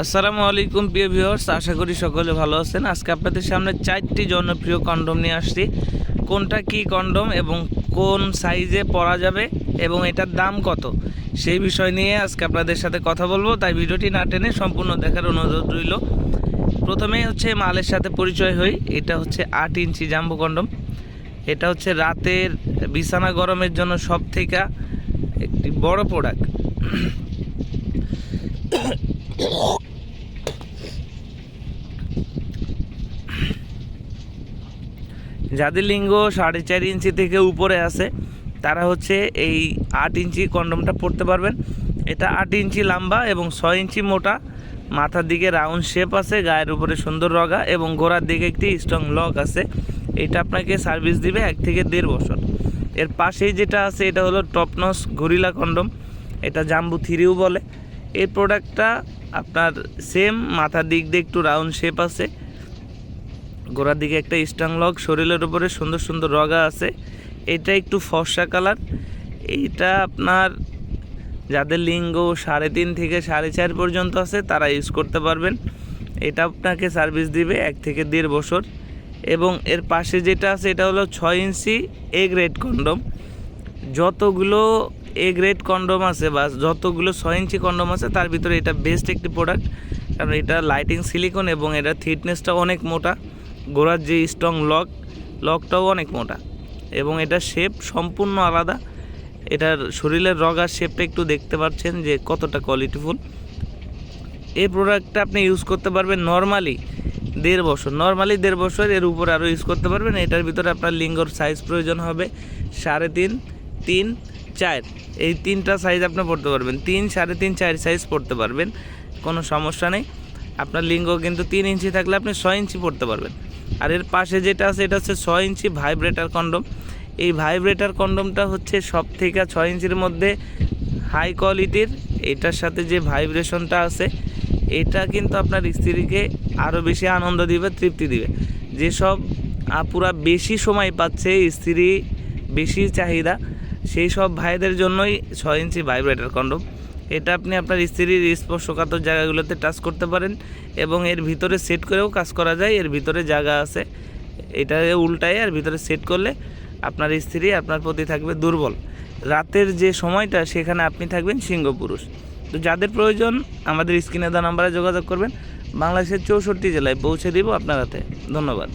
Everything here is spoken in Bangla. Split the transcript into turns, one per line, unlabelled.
আসসালামু আলাইকুম প্রিয় ভিউয়ার্স, আশা করি সকলে ভালো আছেন। আজকে আপনাদের সামনে 4টি জনপ্রিয় কন্ডম নিয়ে আসছি। কোনটা কি কন্ডম এবং কোন সাইজে পরা যাবে এবং এটার দাম কত, সেই বিষয় নিয়ে আজকে আপনাদের সাথে কথা বলবো। তাই ভিডিওটি না টেনে সম্পূর্ণ দেখার অনুরোধ রইল। প্রথমেই হচ্ছে মালের সাথে পরিচয় হই। এটা হচ্ছে 8 ইঞ্চি জাম্বো কন্ডম। এটা হচ্ছে রাতের বিছানা গরমের জন্য সব থেকে একটি বড় প্রোডাক্ট। যাদের লিঙ্গ 4.5 ইঞ্চি থেকে উপরে আছে তারা হচ্ছে এই 8 ইঞ্চি কন্ডমটা পরতে পারবেন। এটা 8 ইঞ্চি লম্বা এবং 6 ইঞ্চি মোটা, মাথার দিকে রাউন্ড শেপ আছে, গায়ের উপরে সুন্দর রগা এবং গোড়ার দিকে একটি স্ট্রং লক আছে। এটা আপনাকে সার্ভিস দিবে 1 থেকে 1.5 বছর। এর পাশেই যেটা আছে এটা হলো টপনস গরিলা কন্ডম, এটা জাম্বু 3ও বলে। এই প্রোডাক্টটা আপনার সেম, মাথার দিক দিয়ে একটু রাউন্ড শেপ আছে, গোড়ার দিকে একটা স্ট্রং লক, শরীরের উপরে সুন্দর সুন্দর রগা আছে। এটা একটু ফর্সা কালার। এইটা আপনার যাদের লিঙ্গ 3.5 থেকে 4.5 পর্যন্ত আছে তারা ইউজ করতে পারবেন। এটা আপনাকে সার্ভিস দিবে 1 থেকে 1.5 বছর। এবং এর পাশে যেটা আছে এটা হলো 6 ইঞ্চি এ গ্রেড কন্ডম। যতগুলো এ গ্রেড কন্ডম আছে বা যতগুলো 6 ইঞ্চি কন্ডম আছে তার ভিতরে এটা বেস্ট একটি প্রোডাক্ট, কারণ এটা লাইটিং সিলিকন এবং এটা থিকনেসটা অনেক মোটা, গোড়ার যে স্ট্রং লকটাও অনেক মোটা এবং এটা শেপ সম্পূর্ণ আলাদা। এটার শরীরের রগার শেপটা একটু দেখতে পাচ্ছেন যে কতটা কোয়ালিটিফুল। এই প্রোডাক্টটা আপনি ইউজ করতে পারবেন নর্মালি 1.5 বছর, এর উপরে আরও ইউজ করতে পারবেন। এটার ভিতরে আপনার লিঙ্গর সাইজ প্রয়োজন হবে 3.5, 3, 4, এই 3টা সাইজ আপনি পড়তে পারবেন। 3, 3.5, 4 সাইজ পড়তে পারবেন, কোনো সমস্যা নেই। আপনার লিঙ্গ কিন্তু 3 ইঞ্চি থাকলে আপনি 6 ইঞ্চি পড়তে পারবেন। আর এর পাশে যেটা আছে এটা হচ্ছে 6 ইঞ্চি ভাইব্রেটার কন্ডম। এই ভাইব্রেটার কন্ডমটা হচ্ছে সব থেকে 6 ইঞ্চির মধ্যে হাই কোয়ালিটির। এটার সাথে যে ভাইব্রেশনটা আছে এটা কিন্তু আপনার স্ত্রীকে আরও বেশি আনন্দ দিবে, তৃপ্তি দিবে। যেসব আপুরা বেশি সময় পাচ্ছে, স্ত্রী বেশি চাহিদা, সেই সব ভাইদের জন্যই 6 ইঞ্চি ভাইব্রেটার কন্ডম। এটা আপনি আপনার স্ত্রীর স্পর্শকাতর জায়গাগুলোতে টাচ করতে পারেন এবং এর ভিতরে সেট করেও কাজ করা যায়। এর ভিতরে জায়গা আছে, এটা উল্টায় আর ভিতরে সেট করলে আপনার স্ত্রী আপনার প্রতি থাকবে দুর্বল। রাতের যে সময়টা সেখানে আপনি থাকবেন সিংহ পুরুষ। তো যাদের প্রয়োজন আমাদের স্ক্রিনে দেওয়া নাম্বারে যোগাযোগ করবেন। বাংলাদেশের 64 জেলায় পৌঁছে দিব আপনার হাতে। ধন্যবাদ।